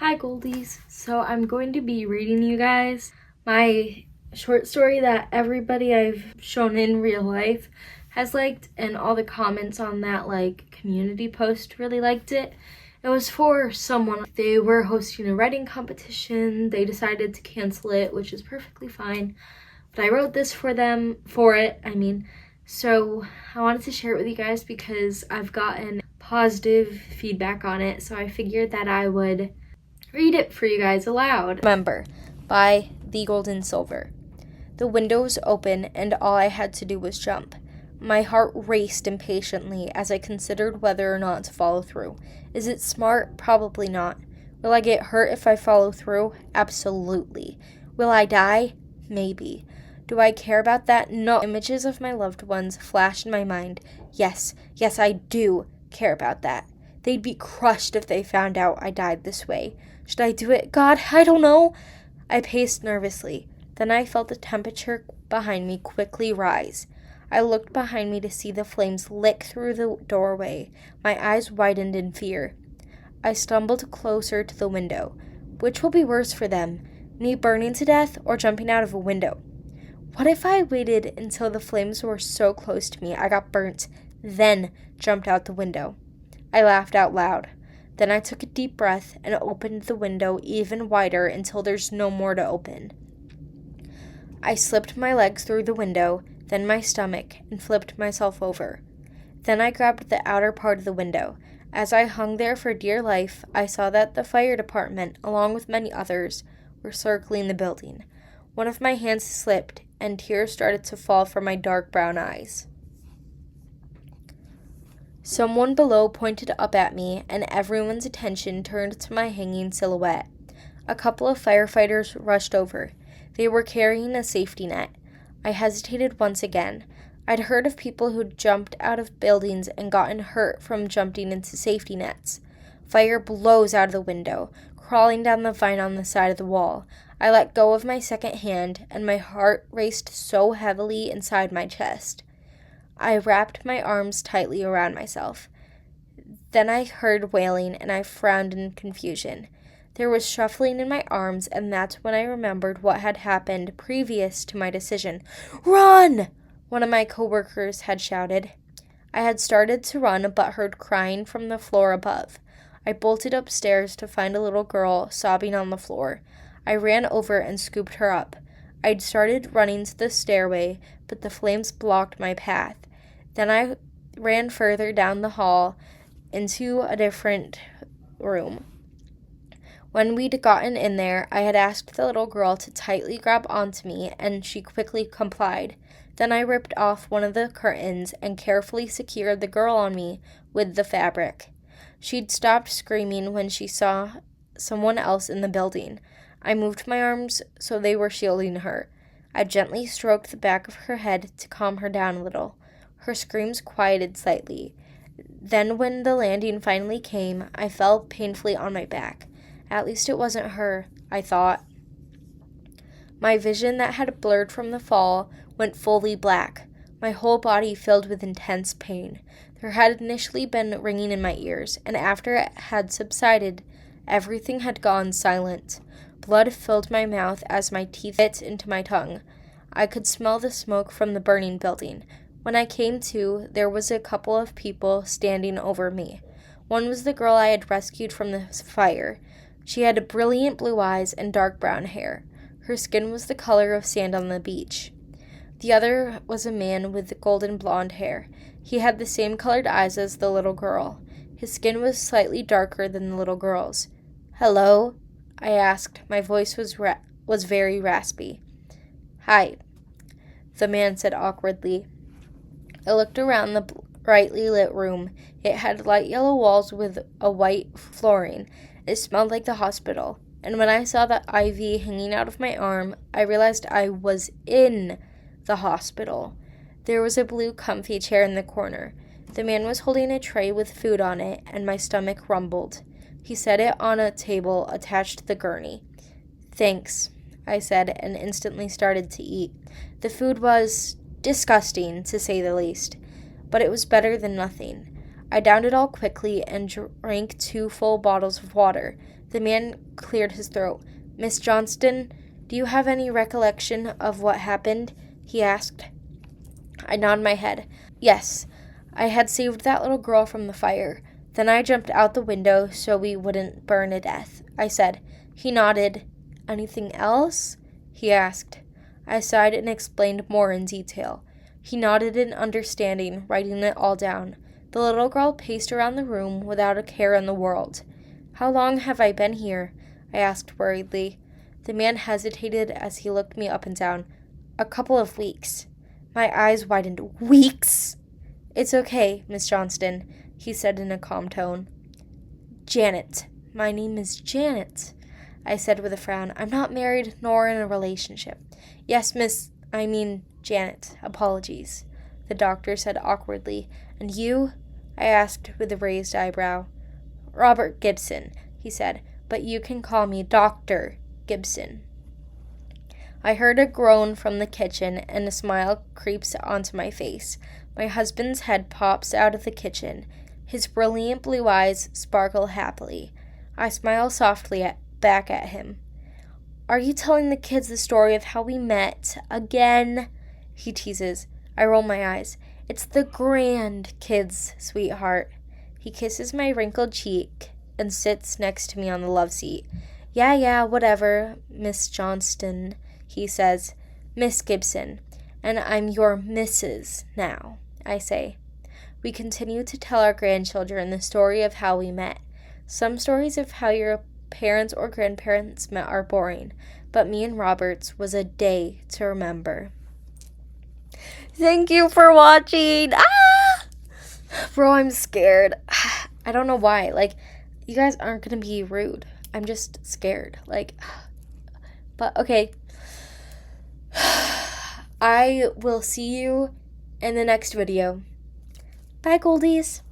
Hi Goldies. So I'm going to be reading you guys my short story that everybody I've shown in real life has liked, and all the comments on that community post really liked it. It was for someone. They were hosting a writing competition. They decided to cancel it, which is perfectly fine. But I wrote this for them, So I wanted to share it with you guys because I've gotten positive feedback on it. So I figured that I would read it for you guys aloud. Remember, by TheGoldenSilver. The window was open, and all I had to do was jump. My heart raced impatiently as I considered whether or not to follow through. Is it smart? Probably not. Will I get hurt if I follow through? Absolutely. Will I die? Maybe. Do I care about that? No. Images of my loved ones flashed in my mind. Yes, I do care about that. They'd be crushed if they found out I died this way. Should I do it? God, I don't know. I paced nervously. Then I felt the temperature behind me quickly rise. I looked behind me to see the flames lick through the doorway. My eyes widened in fear. I stumbled closer to the window. Which will be worse for them, me burning to death or jumping out of a window? What if I waited until the flames were so close to me I got burnt, then jumped out the window? I laughed out loud. Then I took a deep breath and opened the window even wider until there's no more to open. I slipped my legs through the window, then my stomach, and flipped myself over. Then I grabbed the outer part of the window. As I hung there for dear life, I saw that the fire department, along with many others, were circling the building. One of my hands slipped, and tears started to fall from my dark brown eyes. Someone below pointed up at me, and everyone's attention turned to my hanging silhouette. A couple of firefighters rushed over. They were carrying a safety net. I hesitated once again. I'd heard of people who'd jumped out of buildings and gotten hurt from jumping into safety nets. Fire blows out of the window, crawling down the vine on the side of the wall. I let go of my second hand, and my heart raced so heavily inside my chest. I wrapped my arms tightly around myself. Then I heard wailing, and I frowned in confusion. There was shuffling in my arms, and that's when I remembered what had happened previous to my decision. "Run!" one of my coworkers had shouted. I had started to run, but heard crying from the floor above. I bolted upstairs to find a little girl sobbing on the floor. I ran over and scooped her up. I'd started running to the stairway, but the flames blocked my path. Then I ran further down the hall into a different room. When we'd gotten in there, I had asked the little girl to tightly grab onto me, and she quickly complied. Then I ripped off one of the curtains and carefully secured the girl on me with the fabric. She'd stopped screaming when she saw someone else in the building. I moved my arms so they were shielding her. I gently stroked the back of her head to calm her down a little. Her screams quieted slightly. Then when the landing finally came, I fell painfully on my back. At least it wasn't her, I thought. My vision that had blurred from the fall went fully black, my whole body filled with intense pain. There had initially been ringing in my ears, and after it had subsided, everything had gone silent. Blood filled my mouth as my teeth bit into my tongue. I could smell the smoke from the burning building. When I came to, there was a couple of people standing over me. One was the girl I had rescued from the fire. She had brilliant blue eyes and dark brown hair. Her skin was the color of sand on the beach. The other was a man with golden blonde hair. He had the same colored eyes as the little girl. His skin was slightly darker than the little girl's. "Hello?" I asked. My voice was very raspy. "Hi," the man said awkwardly. I looked around the brightly lit room. It had light yellow walls with a white flooring. It smelled like the hospital. And when I saw the IV hanging out of my arm, I realized I was in the hospital. There was a blue comfy chair in the corner. The man was holding a tray with food on it, and my stomach rumbled. He set it on a table attached to the gurney. "Thanks," I said, and instantly started to eat. The food was disgusting, to say the least, but it was better than nothing. I downed it all quickly and drank 2 full bottles of water. The man cleared his throat. Miss Johnston, do you have any recollection of what happened? He asked. I nodded my head. Yes, I had saved that little girl from the fire. Then I jumped out the window so we wouldn't burn to death, I said. He nodded. Anything else? He asked. I sighed and explained more in detail. He nodded in understanding, writing it all down. The little girl paced around the room without a care in the world. How long have I been here? I asked worriedly. The man hesitated as he looked me up and down. A couple of weeks. My eyes widened. Weeks? It's okay, Miss Johnston, he said in a calm tone. Janet. My name is Janet, I said with a frown. I'm not married nor in a relationship. Yes, Janet. Apologies, the doctor said awkwardly. And you? I asked with a raised eyebrow. Robert Gibson, he said, but you can call me Dr. Gibson. I heard a groan from the kitchen, and a smile creeps onto my face. My husband's head pops out of the kitchen. His brilliant blue eyes sparkle happily. I smile softly back at him. Are you telling the kids the story of how we met again? He teases. I roll my eyes. It's the grand kids, sweetheart. He kisses my wrinkled cheek and sits next to me on the love seat. Yeah, whatever, Miss Johnston, he says. Miss Gibson. And I'm your Mrs. now, I say. We continue to tell our grandchildren the story of how we met. Some stories of how your parents or grandparents met are boring, but me and Robert's was a day to remember. Thank you for watching. Bro, I'm scared. I don't know why. You guys aren't going to be rude. I'm just scared. But okay. I will see you in the next video. Bye, Goldies.